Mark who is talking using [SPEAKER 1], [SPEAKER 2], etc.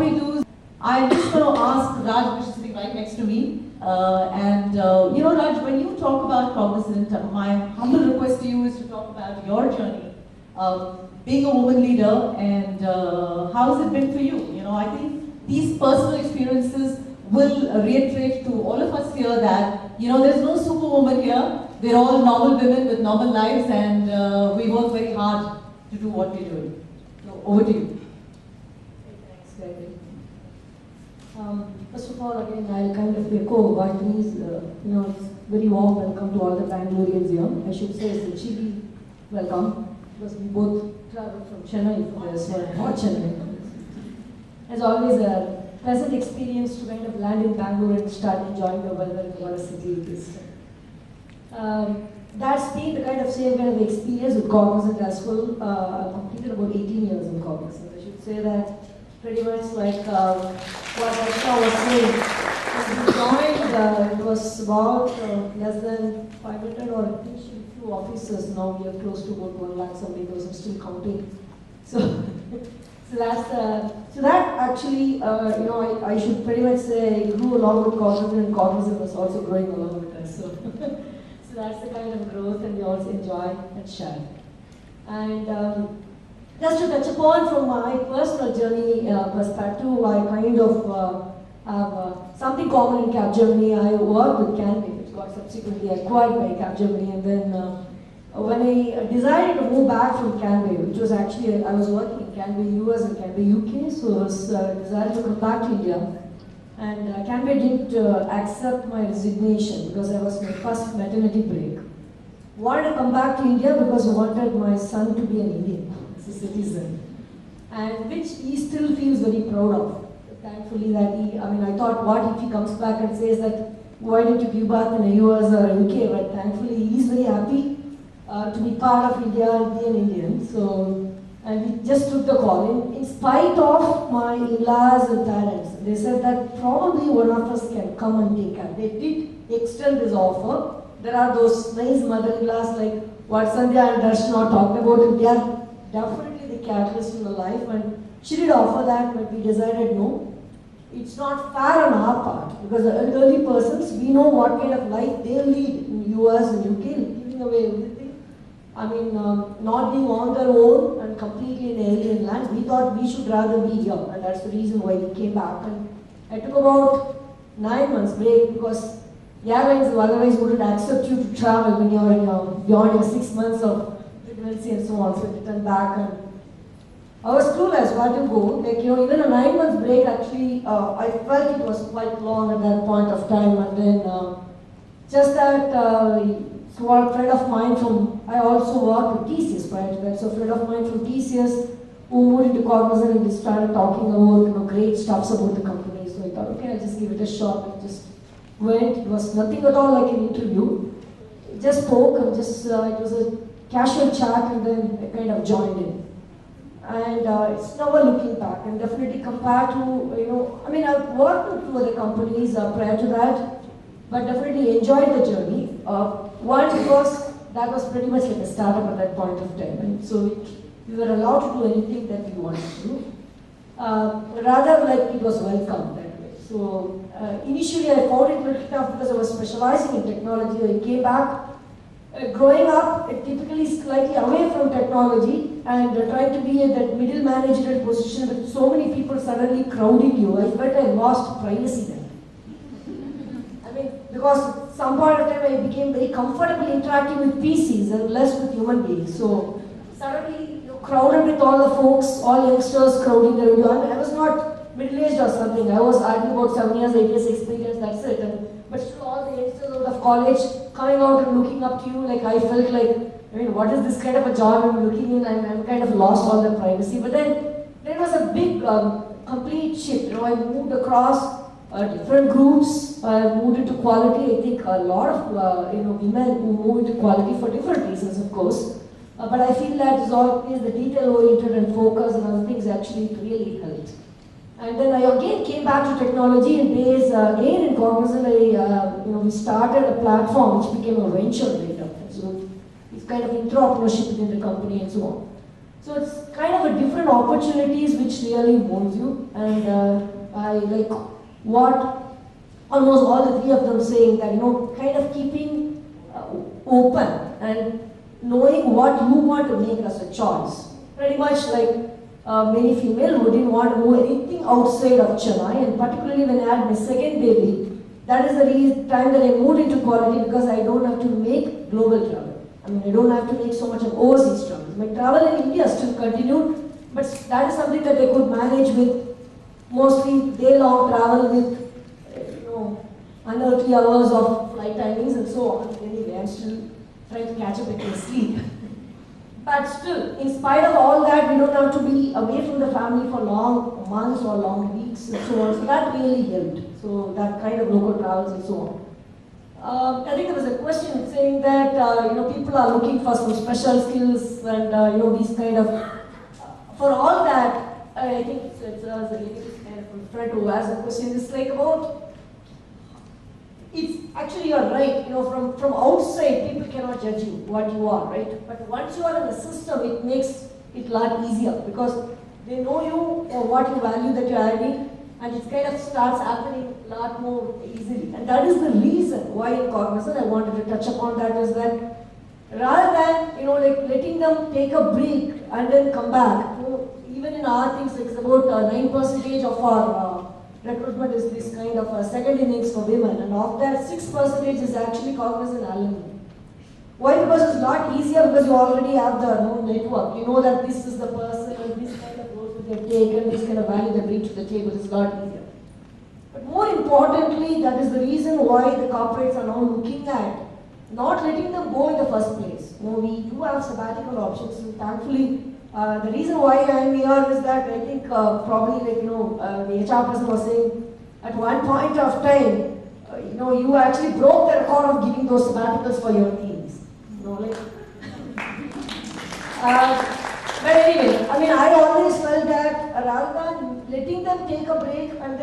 [SPEAKER 1] we do, I'm just going to ask Raj, which is sitting right next to me. You know, Raj, when you talk about Cognizant, my humble request to you is to talk about your journey, being a woman leader, and how has it been for you? You know, I think these personal experiences will reiterate to all of us here that, you know, there's no superwoman here. We're all normal women with normal lives, and we work very hard to do what we're doing. So, over to you.
[SPEAKER 2] Thanks, Gayatri. First of all, again, I'll kind of echo Gayatри's, you know, very warm welcome to all the Bangaloreans here. I should say it's a cheeky welcome, because we both traveled from Chennai for this, not Chennai. As always, a pleasant experience to kind of land in Bangalore and start enjoying the weather and what a city it is. That's been the kind of same kind of experience with Cognizant as well. I completed about 18 years in Cognizant. I should say that pretty much like what Aksha was saying. When we joined, it was about less than 500 or I think few officers. Now we are close to about 1 lakh something, because I'm still counting. So, so that actually, you know, I should pretty much say grew along with Cognizant, and Cognizant was also growing along with us. So, so that's the kind of growth, and we also enjoy and share. And just to touch upon from my personal journey perspective, I kind of have something common in Capgemini. I worked with Canway, which got subsequently acquired by Capgemini, and then when I decided to move back from Canway, which was actually, I was working in Canway US and Canway UK, so I was decided to come back to India. And Canway didn't accept my resignation because I was my first maternity break. Wanted to come back to India because I wanted my son to be an Indian, as a citizen, and which he still feels very proud of. Thankfully that he, I mean, I thought, what if he comes back and says that, why did you give birth in the US or UK? But thankfully he's very happy to be part of India and be an Indian. So, and we just took the call. In spite of my in-laws and parents, they said that probably one of us can come and take care. They did extend this offer. There are those nice mother-in-laws like what Sandhya and Darshana talked about, and they are definitely the catalyst in the life. And she did offer that, but we decided no. It's not fair on our part, because the elderly persons, we know what kind of life they lead in US and UK, giving away everything. I mean, not being on their own and completely in alien land. We thought we should rather be here, and that's the reason why we came back. And I took about 9 months break, because airlines otherwise wouldn't accept you to travel when you're beyond your 6 months of pregnancy and so on. So I returned back, and I was clueless where to go. Like, you know, even a 9 months break, actually, I felt it was quite long at that point of time. And then just that, so a friend of mine from, I also worked with TCS prior to that. So a friend of mine from TCS who moved into Cognizant and started talking about, you know, great stuffs about the company. So I thought, okay, I'll just give it a shot. And just went. It was nothing at all like an interview. Just spoke and just, it was a casual chat, and then I kind of joined in. And it's never looking back, and definitely compared to, you know, I mean, I've worked with 2 other companies prior to that, but definitely enjoyed the journey. One, because that was pretty much like a startup at that point of time, and so we were allowed to do anything that we wanted to do. Rather, like, it was welcome that way. So initially I found it a little tough because I was specializing in technology. I came back. Growing up, typically slightly away from technology, and trying to be at that middle managerial position with so many people suddenly crowding you, I felt I lost privacy then. I mean, because at some point of time I became very comfortable interacting with PCs and less with human beings. So suddenly you're crowded with all the folks, all youngsters crowding around you. I was not middle-aged or something. I was hardly about 7 years, 8 years experience, that's it. But still all the youngsters out of college coming out and looking up to you, like I felt like, I mean, what is this kind of a job I'm looking in? I'm kind of lost all the privacy. But then there was a big, complete shift. You know, I moved across different groups. I moved into quality. I think a lot of women who move into quality for different reasons, of course. But I feel that is always the detail-oriented and focus and other things actually really helped. And then I again came back to technology and base again in Cognizant. We started a platform which became a venture later. So it's kind of entrepreneurship within the company and so on. So it's kind of a different opportunities which really molds you. And I like what almost all the three of them saying that, kind of keeping open and knowing what you want to make as a choice. Pretty much like many female who didn't want to move anything outside of Chennai, and particularly when I had my second baby, that is the time that I moved into quality because I don't have to make global travel. I mean, I don't have to make so much of overseas travel. My travel in India still continued, but that is something that I could manage with mostly day-long travel with, unearthly hours of flight timings and so on. Anyway, I'm still trying to catch up with my sleep. But still, in spite of all that, we don't have to be away from the family for long months or long weeks and so on. So that really helped. So that kind of local travels and so on. I think there was a question saying that people are looking for some special skills and these kind of. For all that, I think it's a lady kind of a friend who has a question. It's like about. It's actually you're right. From outside, people cannot judge you what you are, right? But once you are in the system, it makes it a lot easier because they know you or what you value that you're adding, and it kind of starts happening a lot more easily. And that is the reason why in Cognizant I wanted to touch upon that is that rather than like letting them take a break and then come back, even in our things, it's about 9% of our recruitment is this kind of a second innings for women, and of that 6% is actually Cognizant alumni. Why? Because it's a lot easier because you already have the network. You know that this is the person and this kind of roles that they've taken, this kind of value they bring to the table. It's a lot easier. But more importantly, that is the reason why the corporates are now looking at not letting them go in the first place. We do have sabbatical options, and thankfully. The reason why I am here is that I think probably the HR person was saying at one point of time, you actually broke the record of giving those sabbaticals for your teams. But anyway, I mean, I always felt that rather than letting them take a break and